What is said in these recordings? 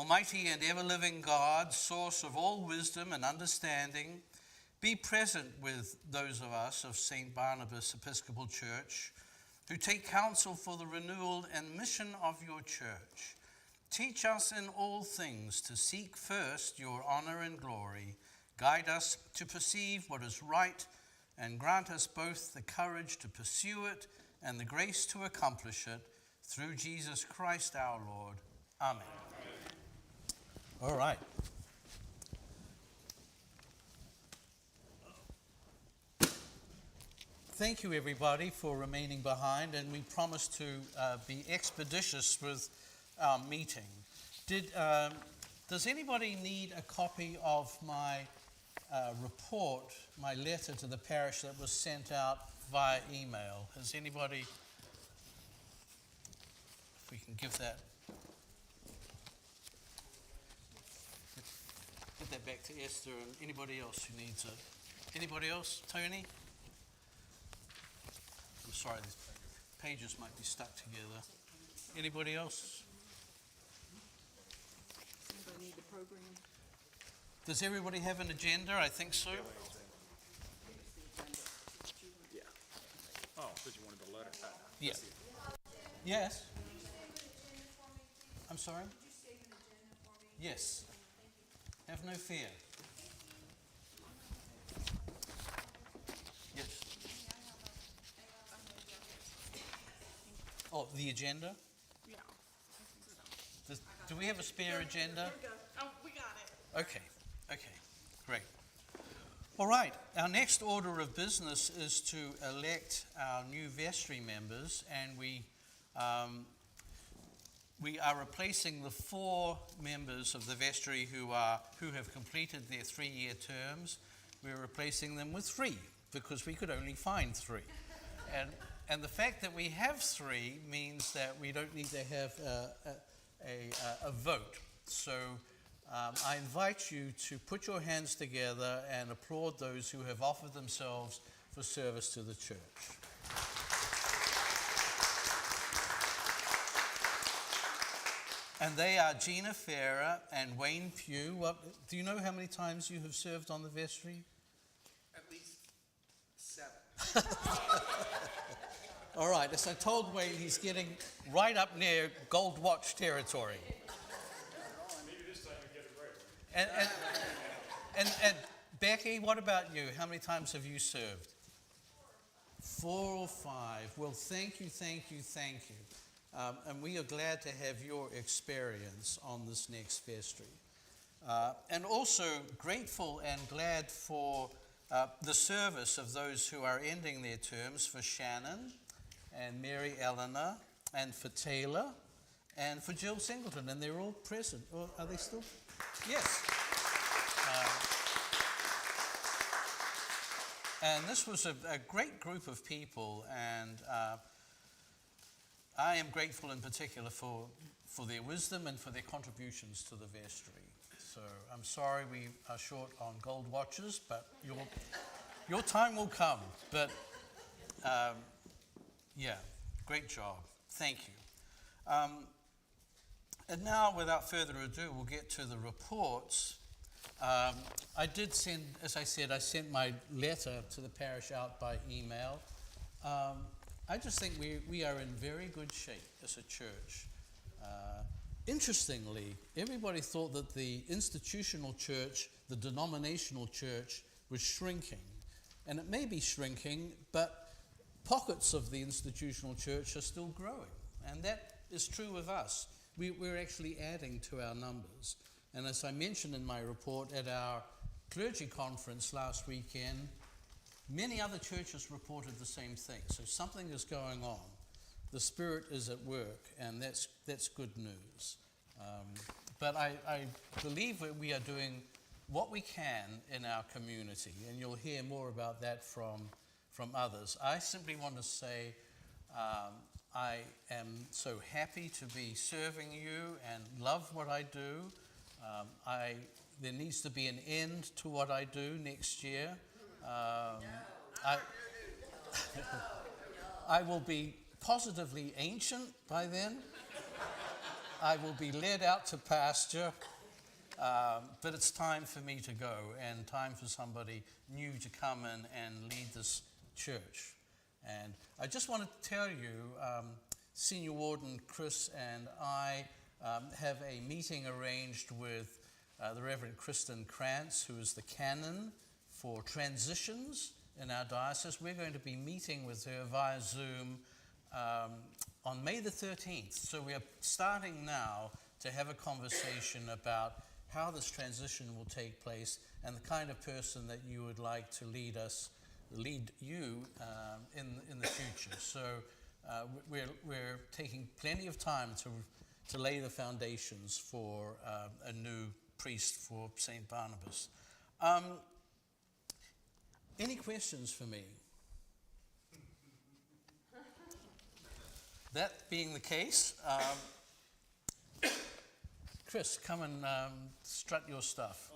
Almighty and ever-living God, source of all wisdom and understanding, be present with those of us of St. Barnabas Episcopal Church who take counsel for the renewal and mission of your church. Teach us in all things to seek first your honor and glory. Guide us to perceive what is right and grant us both the courage to pursue it and the grace to accomplish it through Jesus Christ our Lord. Amen. All right. Thank you, everybody, for remaining behind, and we promise to be expeditious with our meeting. Does anybody need a copy of my report, my letter to the parish that was sent out via email? Has anybody, if we can give that, get that back to Esther and anybody else who needs it. Anybody else? Tony? I'm sorry, these pages might be stuck together. Anybody else? Anybody need the program? Does everybody have an agenda? I think so. Yeah. Oh, but you wanted the letter. Yeah. Yes. I'm sorry? Could you save an agenda for me? Yes. Have no fear. Yes. Oh, the agenda? Yeah. Do we have a spare agenda? There we go. Oh, we got it. Okay, great. All right, our next order of business is to elect our new vestry members, and we are replacing the 4 members of the vestry who have completed their 3-year terms. We're replacing them with 3 because we could only find 3. And the fact that we have 3 means that we don't need to have a vote. So I invite you to put your hands together and applaud those who have offered themselves for service to the church. And they are Gina Farrer and Wayne Pugh. Do you know how many times you have served on the vestry? At least 7. All right, as I told Wayne, he's getting right up near gold watch territory. Maybe this time you get it right. And Becky, what about you? How many times have you served? 4 or 5. Well, thank you. And we are glad to have your experience on this next vestry. And also grateful and glad for the service of those who are ending their terms, for Shannon and Mary Eleanor, and for Taylor, and for Jill Singleton, and they're all present. Or are they still? Yes. And this was a great group of people, and I am grateful in particular for their wisdom and for their contributions to the vestry. So I'm sorry we are short on gold watches, but your time will come. But yeah, great job. Thank you. And now, without further ado, we'll get to the reports. I did send, as I said, I sent my letter to the parish out by email. I just think we are in very good shape as a church. Interestingly, everybody thought that the institutional church, the denominational church, was shrinking. And it may be shrinking, but pockets of the institutional church are still growing. And that is true of us. We're actually adding to our numbers. And as I mentioned in my report, at our clergy conference last weekend, many other churches reported the same thing. So something is going on. The Spirit is at work, and that's good news. But I believe that we are doing what we can in our community, and you'll hear more about that from others. I simply want to say I am so happy to be serving you and love what I do. There needs to be an end to what I do next year. I will be positively ancient by then. I will be led out to pasture, but it's time for me to go and time for somebody new to come in and lead this church. And I just wanted to tell you, Senior Warden Chris and I have a meeting arranged with the Reverend Kristen Krantz, who is the canon for transitions in our diocese. We're going to be meeting with her via Zoom on May the 13th. So we are starting now to have a conversation about how this transition will take place and the kind of person that you would like to lead you in the future. So we're taking plenty of time to lay the foundations for a new priest for St. Barnabas. Any questions for me? That being the case, Chris, come and strut your stuff.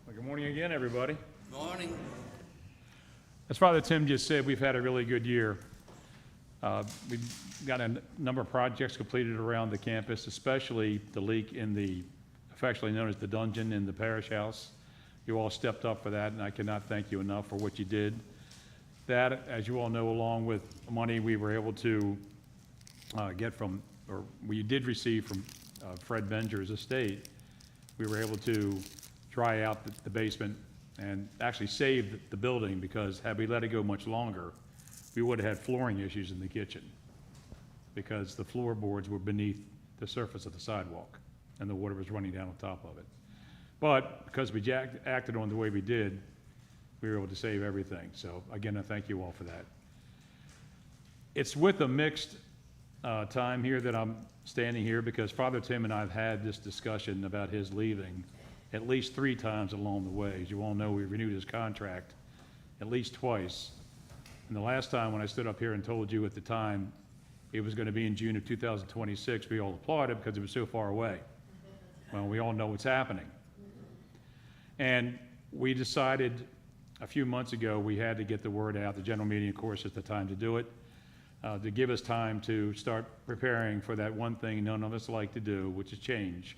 Well, good morning again, everybody. Morning. As Father Tim just said, we've had a really good year. We've got a number of projects completed around the campus, especially the leak in the affectionately known as the dungeon in the parish house. You all stepped up for that, and I cannot thank you enough for what you did. That, as you all know, along with money we were able to get from, or we did receive from Fred Benger's estate, we were able to dry out the basement and actually save the building, because had we let it go much longer, we would have had flooring issues in the kitchen because the floorboards were beneath the surface of the sidewalk and the water was running down on top of it. But because we acted on the way we did, we were able to save everything. So again, I thank you all for that. It's with a mixed time here that I'm standing here, because Father Tim and I have had this discussion about his leaving at least 3 times along the way. As you all know, we renewed his contract at least twice. And the last time when I stood up here and told you at the time it was going to be in June of 2026, we all applauded because it was so far away. Well, we all know what's happening. And we decided a few months ago we had to get the word out. The general meeting, of course, is the time to do it, to give us time to start preparing for that one thing none of us like to do, which is change.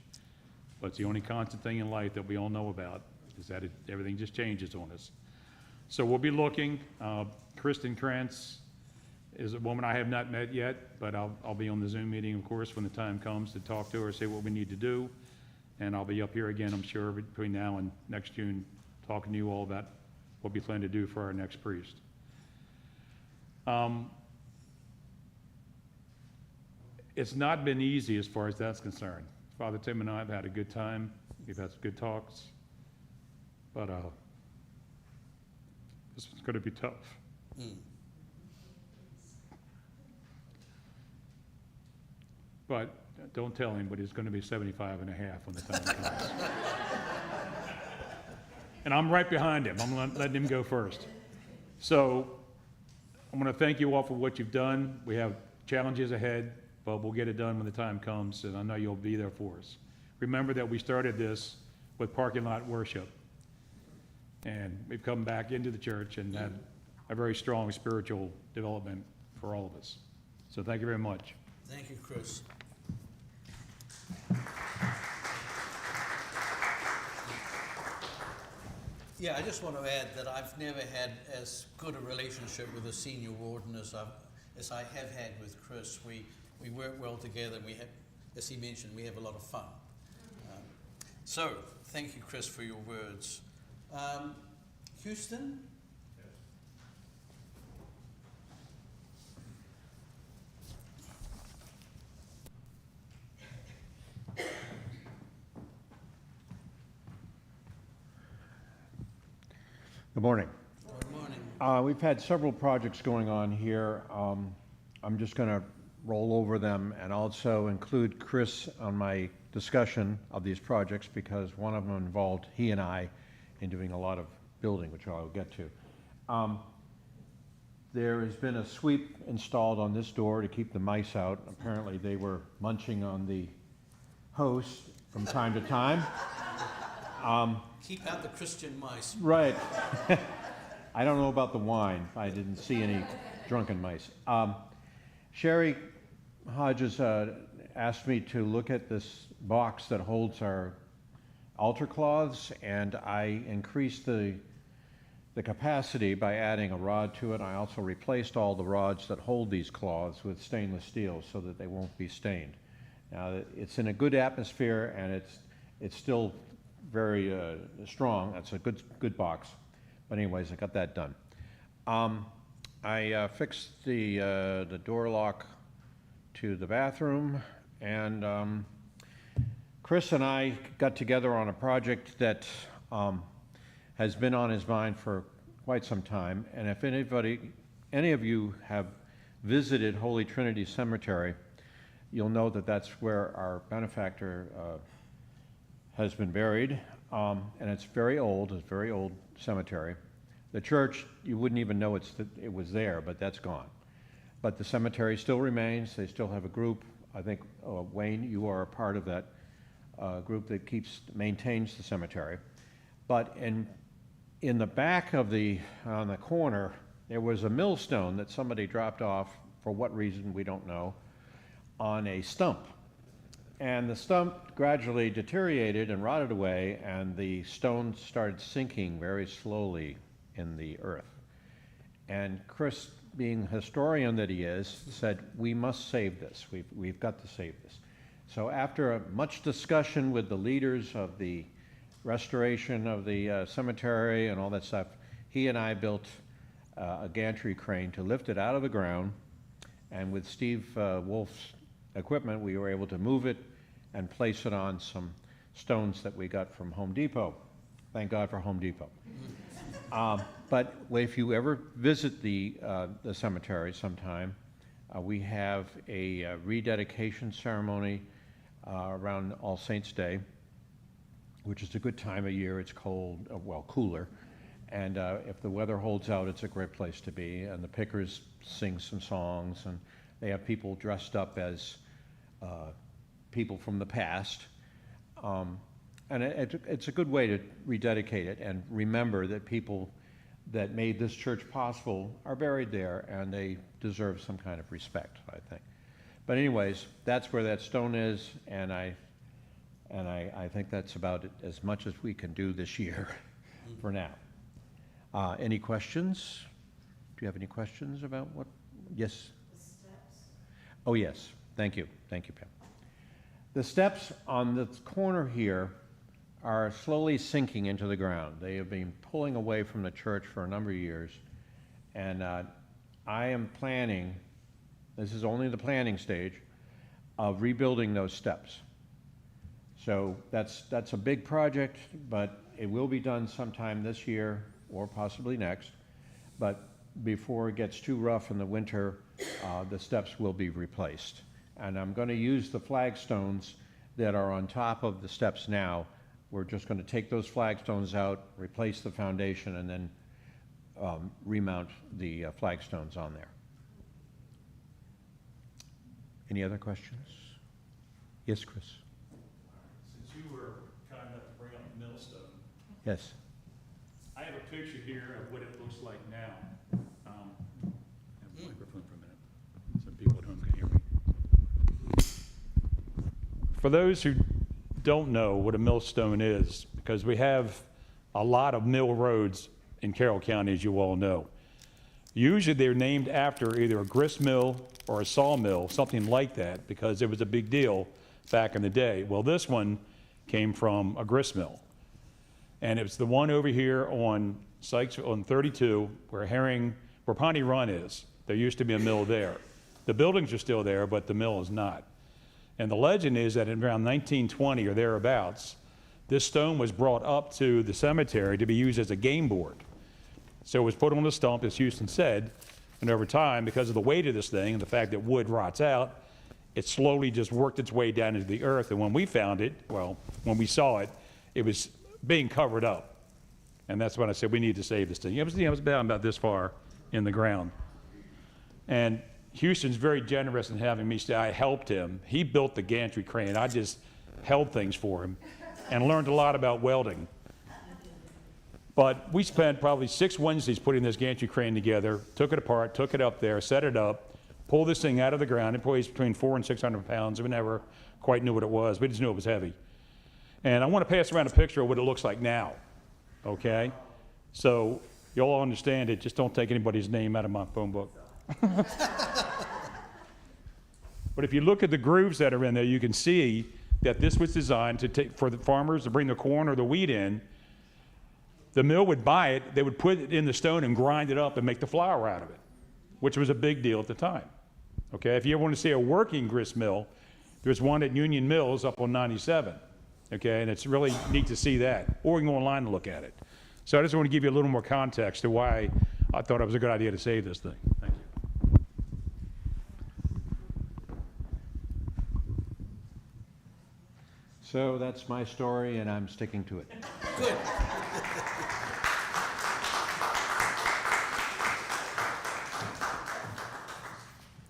But it's the only constant thing in life that we all know about, is that everything just changes on us. So we'll be looking. Kristen Krantz is a woman I have not met yet, but I'll be on the Zoom meeting, of course, when the time comes to talk to her, say what we need to do. And I'll be up here again, I'm sure, between now and next June, talking to you all about what we plan to do for our next priest. It's not been easy as far as that's concerned. Father Tim and I have had a good time. We've had some good talks. But this is going to be tough. But don't tell him, but he's going to be 75 and a half when the time comes. And I'm right behind him. I'm letting him go first. So I'm going to thank you all for what you've done. We have challenges ahead, but we'll get it done when the time comes, and I know you'll be there for us. Remember that we started this with parking lot worship, and we've come back into the church and had a very strong spiritual development for all of us. So thank you very much. Thank you, Chris. Yeah, I just want to add that I've never had as good a relationship with a senior warden as I have had with Chris. We work well together, and we have, as he mentioned, we have a lot of fun. So, thank you, Chris, for your words. Houston? Good morning. Good morning. We've had several projects going on here. I'm just going to roll over them and also include Chris on my discussion of these projects, because one of them involved he and I in doing a lot of building, which I'll get to. There has been a sweep installed on this door to keep the mice out. Apparently they were munching on the host from time to time. Keep out the Christian mice. Right. I don't know about the wine. I didn't see any drunken mice. Sherry Hodges asked me to look at this box that holds our altar cloths, and I increased the capacity by adding a rod to it. I also replaced all the rods that hold these cloths with stainless steel so that they won't be stained. Now, it's in a good atmosphere, and it's still very strong. That's a good box. But anyways, I got that done. I fixed the door lock to the bathroom, and Chris and I got together on a project that has been on his mind for quite some time. And if any of you have visited Holy Trinity Cemetery, you'll know that that's where our benefactor has been buried. And it's a very old cemetery. The church, you wouldn't even know it was there, but that's gone. But the cemetery still remains. They still have a group. I think, Wayne, you are a part of that group that maintains the cemetery. But in the back of on the corner, there was a millstone that somebody dropped off, for what reason we don't know, on a stump. And the stump gradually deteriorated and rotted away, and the stone started sinking very slowly in the earth. And Chris, being the historian that he is, said, we must save this. We've got to save this. So after much discussion with the leaders of the restoration of the cemetery and all that stuff, he and I built a gantry crane to lift it out of the ground, and with Steve Wolf's equipment, we were able to move it and place it on some stones that we got from Home Depot. Thank God for Home Depot. But if you ever visit the cemetery sometime, we have a rededication ceremony around All Saints' Day, which is a good time of year. It's cold, cooler. And if the weather holds out, it's a great place to be. And the pickers sing some songs, and they have people dressed up as people from the past. And it's a good way to rededicate it and remember that people that made this church possible are buried there, and they deserve some kind of respect, I think. But anyways, that's where that stone is, and I think that's about as much as we can do this year for now. Any questions? Do you have any questions about what? Yes? The steps? Oh, yes. Thank you. Thank you, Pam. The steps on the corner here are slowly sinking into the ground. They have been pulling away from the church for a number of years, and I am planning, this is only the planning stage, of rebuilding those steps. So that's a big project, but it will be done sometime this year or possibly next. But before it gets too rough in the winter, the steps will be replaced. And I'm going to use the flagstones that are on top of the steps now. We're just going to take those flagstones out, replace the foundation, and then remount the flagstones on there. Any other questions? Yes, Chris? Since you were kind enough to bring up the millstone, Yes. I have a picture here of what it looks like now. Have a microphone for a minute, so people at home can hear me. For those who don't know what a millstone is, because we have a lot of mill roads in Carroll County, as you all know. Usually they're named after either a grist mill or a sawmill, something like that, because it was a big deal back in the day. Well, this one came from a grist mill. And it's the one over here on Sykes on 32 where Pawnee Run is. There used to be a mill there. The buildings are still there, but the mill is not. And the legend is that in around 1920 or thereabouts, this stone was brought up to the cemetery to be used as a game board. So it was put on the stump, as Houston said, and over time, because of the weight of this thing and the fact that wood rots out, it slowly just worked its way down into the earth. And when we found it, well, when we saw it, it was being covered up. And that's when I said, we need to save this thing. It was about this far in the ground. And Houston's very generous in having me stay. I helped him. He built the gantry crane. I just held things for him and learned a lot about welding. But we spent probably 6 Wednesdays putting this gantry crane together, took it apart, took it up there, set it up, pulled this thing out of the ground. It weighs between 400 and 600 pounds. We never quite knew what it was. We just knew it was heavy. And I want to pass around a picture of what it looks like now, okay? So you all understand it. Just don't take anybody's name out of my phone book. But if you look at the grooves that are in there, you can see that this was designed to take, for the farmers to bring the corn or the wheat in. The mill would buy it, they would put it in the stone and grind it up and make the flour out of it, which was a big deal at the time. Okay, if you ever want to see a working grist mill, there's one at Union Mills up on 97. Okay, and it's really neat to see that. Or you can go online and look at it. So I just want to give you a little more context to why I thought it was a good idea to save this thing. Thank you. So that's my story, and I'm sticking to it. Good.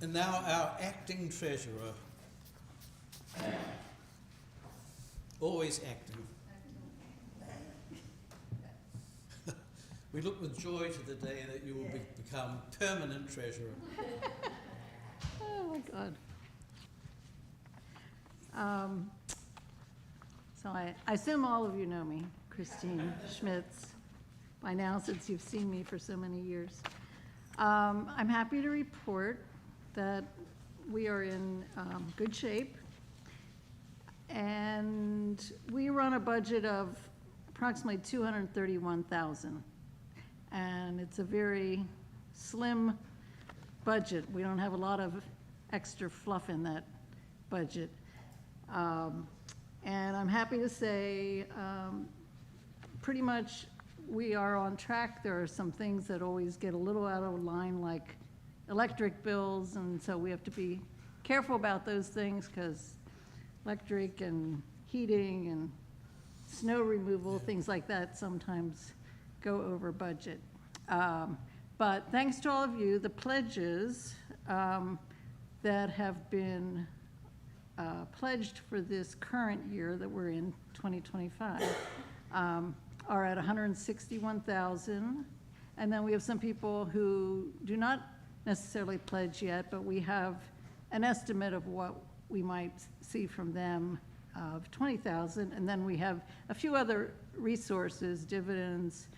And now our acting treasurer. Always acting. We look with joy to the day that you will become permanent treasurer. Oh, my God. So I assume all of you know me, Christine Schmitz, by now, since you've seen me for so many years. I'm happy to report that we are in good shape. And we run a budget of approximately $231,000. And it's a very slim budget. We don't have a lot of extra fluff in that budget. And I'm happy to say, pretty much we are on track. There are some things that always get a little out of line, like electric bills, and so we have to be careful about those things because electric and heating and snow removal, things like that sometimes go over budget. But thanks to all of you, the pledges that have been pledged for this current year that we're in, 2025, are at $161,000. And then we have some people who do not necessarily pledge yet, but we have an estimate of what we might see from them of $20,000. And then we have a few other resources, dividends,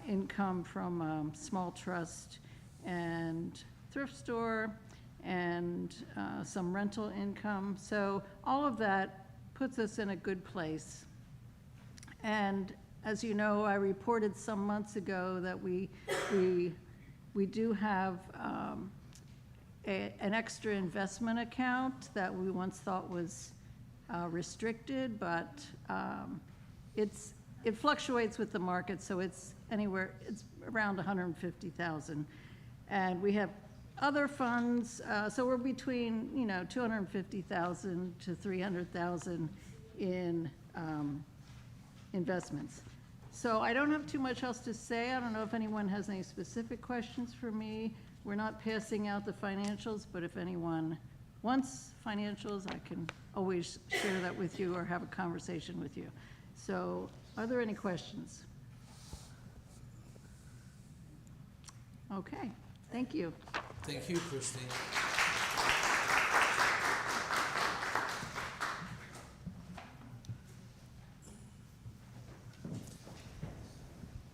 income from small trust and thrift store, and some rental income. So all of that puts us in a good place. And as you know, I reported some months ago that we do have an extra investment account that we once thought was restricted, but it fluctuates with the market, so it's around $150,000. And we have other funds, so we're between, $250,000 to $300,000 in investments. So I don't have too much else to say. I don't know if anyone has any specific questions for me. We're not passing out the financials, but if anyone wants financials, I can always share that with you or have a conversation with you. So are there any questions? Okay, thank you. Thank you, Christine.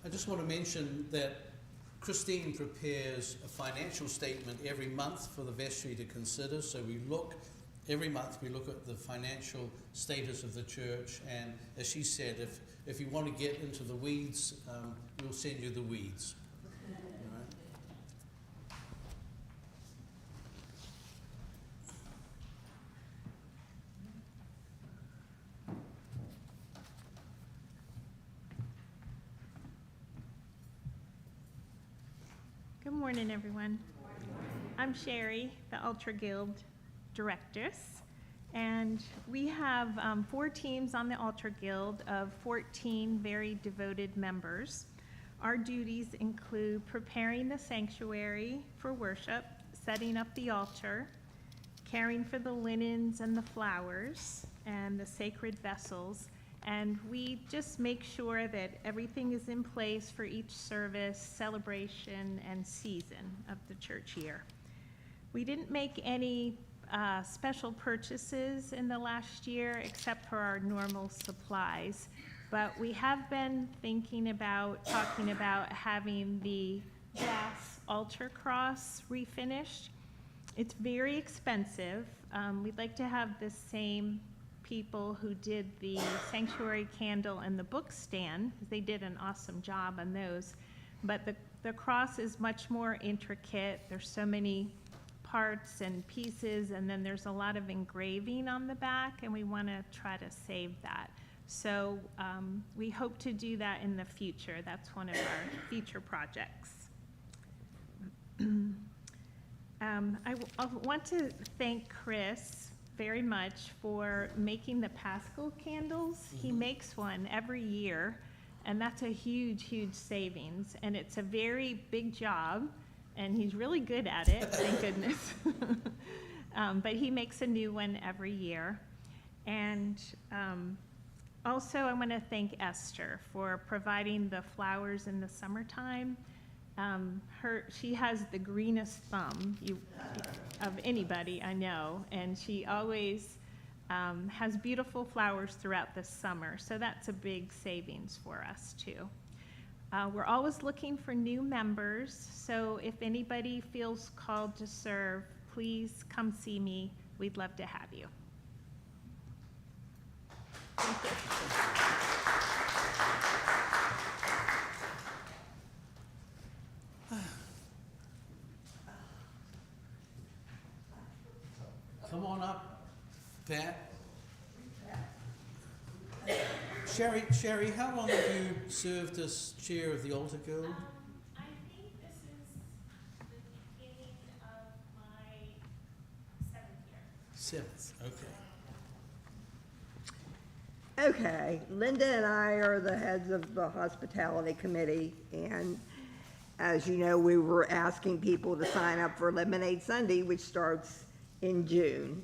I just want to mention that Christine prepares a financial statement every month for the vestry to consider. So every month we look at the financial status of the church, and as she said, if you want to get into the weeds, we'll send you the weeds. All right? Good morning, everyone. I'm Sherry, the Ultra Guild Directress, and we have 4 teams on the Ultra Guild of 14 very devoted members. Our duties include preparing the sanctuary for worship, setting up the altar, caring for the linens and the flowers and the sacred vessels, And we just make sure that everything is in place for each service, celebration, and season of the church year. We didn't make any special purchases in the last year except for our normal supplies. But we have been talking about having the glass altar cross refinished. It's very expensive. We'd like to have the same people who did the sanctuary candle and the book stand, because they did an awesome job on those. But the cross is much more intricate. There's so many parts and pieces, and then there's a lot of engraving on the back, and we want to try to save that. So we hope to do that in the future. That's one of our future projects. I want to thank Chris very much for making the Paschal candles. He makes one every year, and that's a huge, huge savings. And it's a very big job, and he's really good at it, thank goodness. But he makes a new one every year. And also, I want to thank Esther for providing the flowers in the summertime. She has the greenest thumb of anybody I know, and she always has beautiful flowers throughout the summer, so that's a big savings for us too. We're always looking for new members, so if anybody feels called to serve, please come see me. We'd love to have you. Thank you. Come on up, Pat. Sherry, how long have you served as chair of the Altar Guild? I think this is the beginning of my 7th year. 7th, okay. Okay, Linda and I are the heads of the hospitality committee, and as you know, we were asking people to sign up for Lemonade Sunday, which starts in June.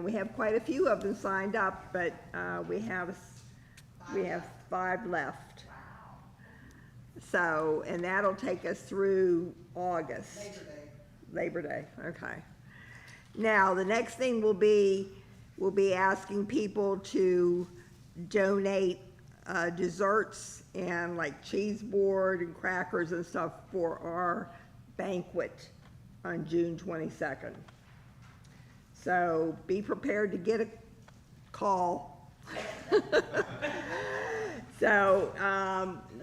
We have quite a few of them signed up, but we have 5 left. So, and that'll take us through August. Labor Day, okay. Now, the next thing we'll be asking people to donate desserts and like cheese board and crackers and stuff for our banquet on June 22nd. So be prepared to get a call. So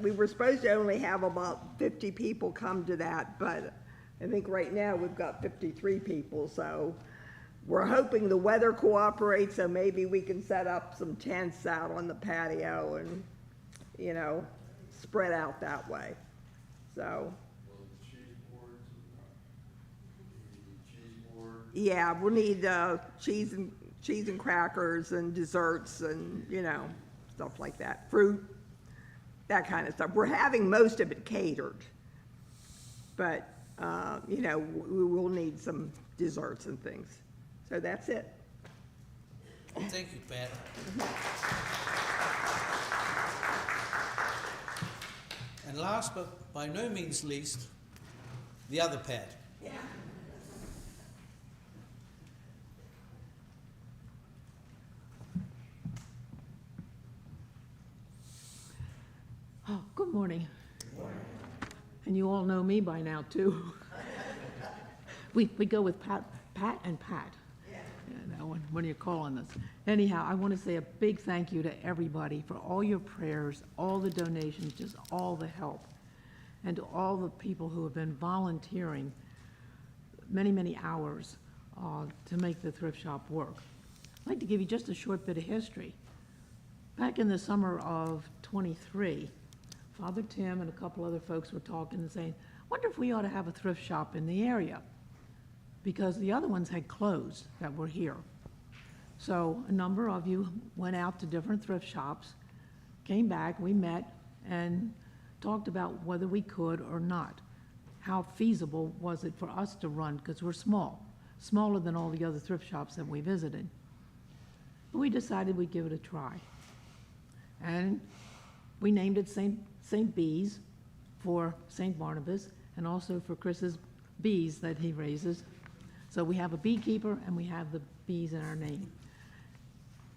we were supposed to only have about 50 people come to that, but I think right now we've got 53 people. So we're hoping the weather cooperates, so maybe we can set up some tents out on the patio and, you know, spread out that way. So. Yeah, we'll need cheese and crackers and desserts and, you know, stuff like that. Fruit, that kind of stuff. We're having most of it catered. But, you know, we will need some desserts and things. So that's it. Thank you, Pat. And last but by no means least, the other Pat. Yeah. Oh, good morning. And you all know me by now, too. We go with Pat and Pat. You know, when you call on us. Anyhow, I want to say a big thank you to everybody for all your prayers, all the donations, just all the help, and to all the people who have been volunteering many, many hours to make the thrift shop work. I'd like to give you just a short bit of history. Back in the summer of '23, Father Tim and a couple other folks were talking and saying, wonder if we ought to have a thrift shop in the area, because the other ones had closed that were here. So a number of you went out to different thrift shops, came back, we met, and talked about whether we could or not. How feasible was it for us to run, because we're small, smaller than all the other thrift shops that we visited. But we decided we'd give it a try. And we named it St. Bees for St. Barnabas, and also for Chris's bees that he raises. So we have a beekeeper and we have the bees in our name.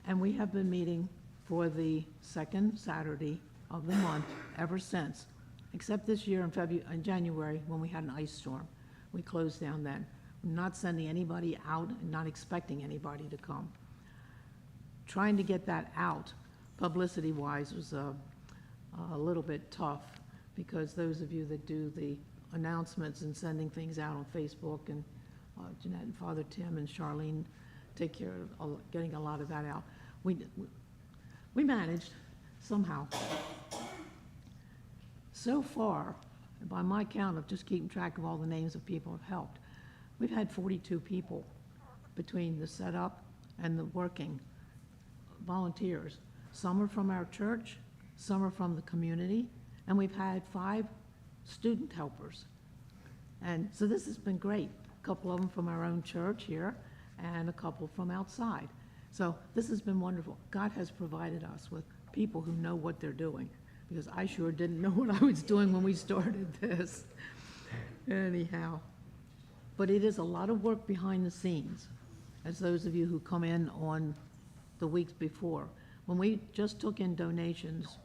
And we have been meeting for the second Saturday of the month ever since, except this year in January when we had an ice storm. We closed down then. Not sending anybody out and not expecting anybody to come. Trying to get that out, publicity-wise, was a little bit tough, because those of you that do the announcements and sending things out on Facebook, and Jeanette and Father Tim and Charlene take care of getting a lot of that out. We managed somehow. So far, by my count of just keeping track of all the names of people who have helped, we've had 42 people between the setup and the working volunteers. Some are from our church, some are from the community, and we've had 5 student helpers. And so this has been great. A couple of them from our own church here, and a couple from outside. So this has been wonderful. God has provided us with people who know what they're doing, because I sure didn't know what I was doing when we started this. Anyhow, but it is a lot of work behind the scenes, as those of you who come in on the weeks before. When we just took in donations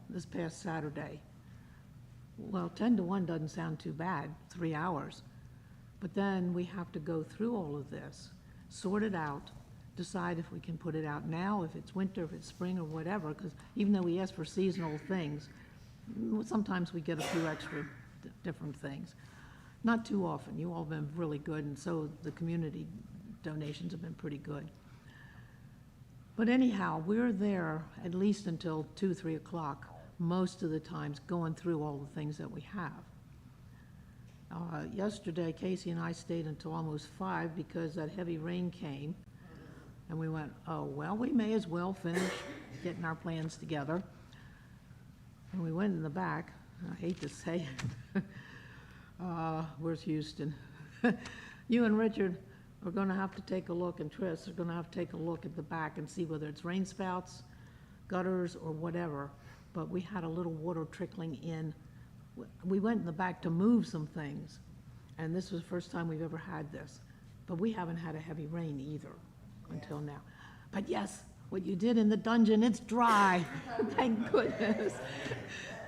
this past Saturday, well, 10 to 1 doesn't sound too bad, 3 hours. But then we have to go through all of this, sort it out, decide if we can put it out now, if it's winter, if it's spring, or whatever, because even though we ask for seasonal things, sometimes we get a few extra different things. Not too often. You all have been really good, and so the community donations have been pretty good. But anyhow, we're there at least until 2, 3 o'clock, most of the times, going through all the things that we have. Yesterday, Casey and I stayed until almost 5 because that heavy rain came, and we went, oh, well, we may as well finish getting our plans together. And we went in the back. I hate to say it. Where's Houston? You and Richard are going to have to take a look, and Tris are going to have to take a look at the back and see whether it's rain spouts, gutters, or whatever. But we had a little water trickling in. We went in the back to move some things, and this was the first time we've ever had this. But we haven't had a heavy rain either until now. But yes, what you did in the dungeon, it's dry. Thank goodness.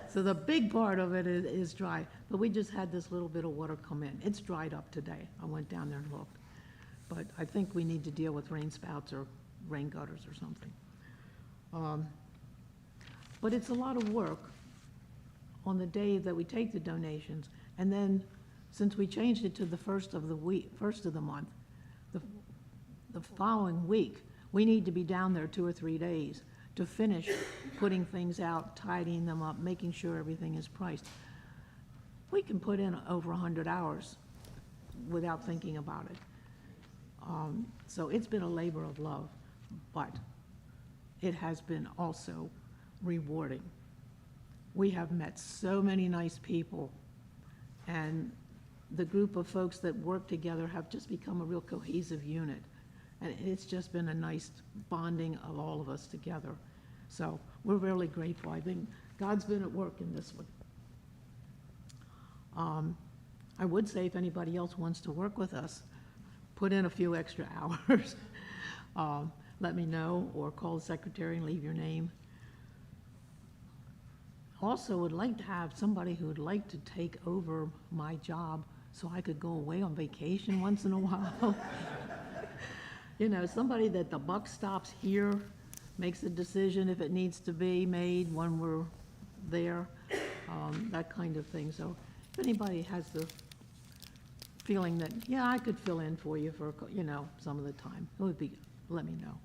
So the big part of it is dry. But we just had this little bit of water come in. It's dried up today. I went down there and looked. But I think we need to deal with rain spouts or rain gutters or something. But it's a lot of work on the day that we take the donations. And then, since we changed it to the first of the month, the following week, we need to be down there 2 or 3 days to finish putting things out, tidying them up, making sure everything is priced. We can put in over 100 hours without thinking about it. So it's been a labor of love, but it has been also rewarding. We have met so many nice people, and the group of folks that work together have just become a real cohesive unit. And it's just been a nice bonding of all of us together. So we're really grateful. I think God's been at work in this one. I would say if anybody else wants to work with us, put in a few extra hours. Let me know, or call the secretary and leave your name. Also would like to have somebody who would like to take over my job so I could go away on vacation once in a while. You know, somebody that the buck stops here, makes a decision if it needs to be made when we're there, that kind of thing. So if anybody has the feeling that, yeah, I could fill in for you for, you know, some of the time, it would be, let me know.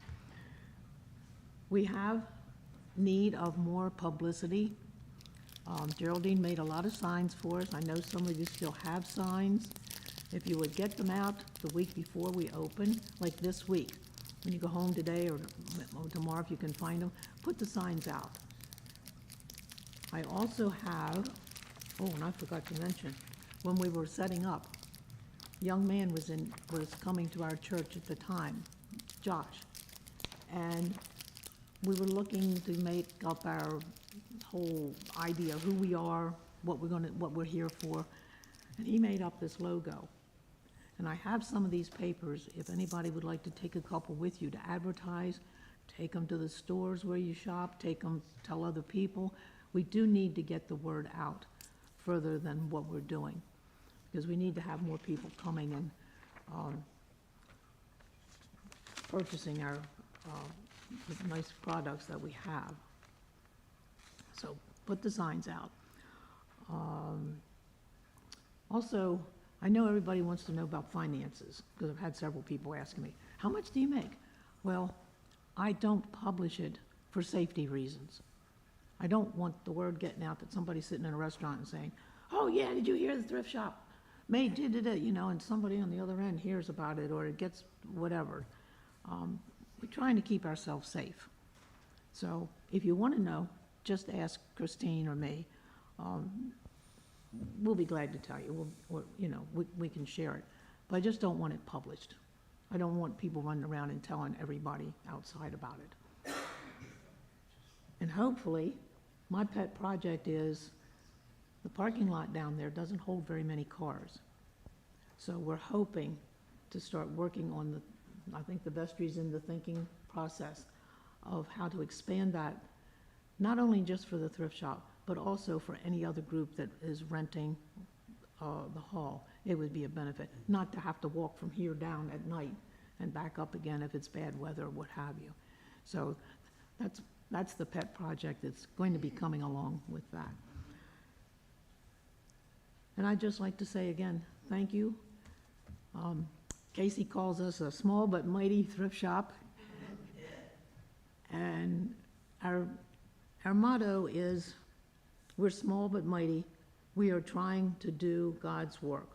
We have need of more publicity. Geraldine made a lot of signs for us. I know some of you still have signs. If you would get them out the week before we open, like this week, when you go home today or tomorrow, if you can find them, put the signs out. I also have, oh, and I forgot to mention, when we were setting up, a young man was coming to our church at the time, Josh, and we were looking to make up our whole idea, who we are, what we're here for, and he made up this logo. And I have some of these papers, if anybody would like to take a couple with you to advertise, take them to the stores where you shop, take them, tell other people. We do need to get the word out further than what we're doing, because we need to have more people coming and purchasing our the nice products that we have. So put the signs out. Also, I know everybody wants to know about finances, because I've had several people asking me, how much do you make? Well, I don't publish it for safety reasons. I don't want the word getting out that somebody's sitting in a restaurant and saying, oh yeah, did you hear the thrift shop made did, you know, and somebody on the other end hears about it, or it gets whatever. We're trying to keep ourselves safe. So if you want to know, just ask Christine or me. We'll be glad to tell you. We can share it. But I just don't want it published. I don't want people running around and telling everybody outside about it. And hopefully, my pet project is the parking lot down there doesn't hold very many cars. So we're hoping to start working on I think the vestry's in the thinking process of how to expand that, not only just for the thrift shop, but also for any other group that is renting the hall. It would be a benefit, not to have to walk from here down at night and back up again if it's bad weather or what have you. So that's the pet project that's going to be coming along with that. And I'd just like to say again, thank you. Casey calls us a small but mighty thrift shop. And our motto is, we're small but mighty. We are trying to do God's work.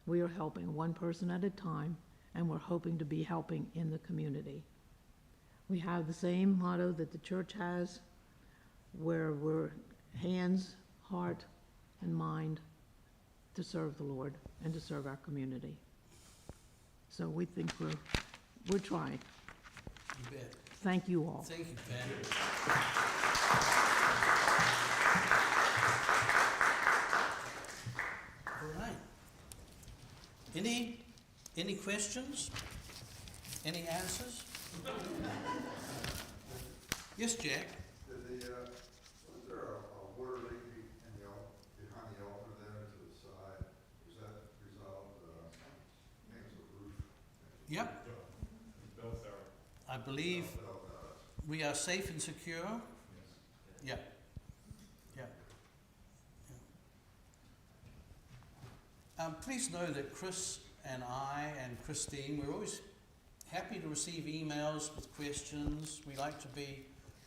We are helping one person at a time, and we're hoping to be helping in the community. We have the same motto that the church has, where we're hands, heart, and mind to serve the Lord and to serve our community. So we think we're trying. You bet. Thank you all. Thank you, Pat. All right. Any questions? Any answers? Yes, Jack? Was there a water leak behind the altar there to the side? Was that resolved? I think it was a roof. Yep. I believe we are safe and secure. Yeah. Yeah. Please know that Chris and I and Christine, we're always happy to receive emails with questions. We like to be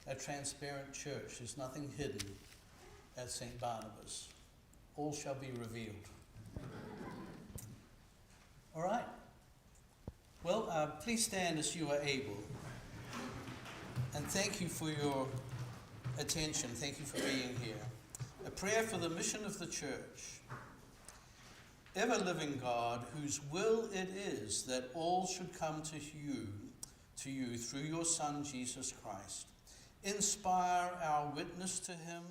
a transparent church. There's nothing hidden at St. Barnabas. All shall be revealed. All right. Well, please stand as you are able. And thank you for your attention. Thank you for being here. A prayer for the mission of the church. Ever-living God, whose will it is that all should come to you through your Son, Jesus Christ. Inspire our witness to him,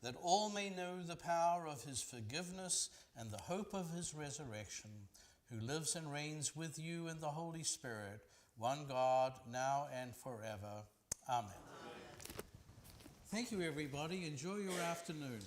that all may know the power of his forgiveness and the hope of his resurrection, who lives and reigns with you in the Holy Spirit, one God, now and forever. Amen. Thank you, everybody. Enjoy your afternoon.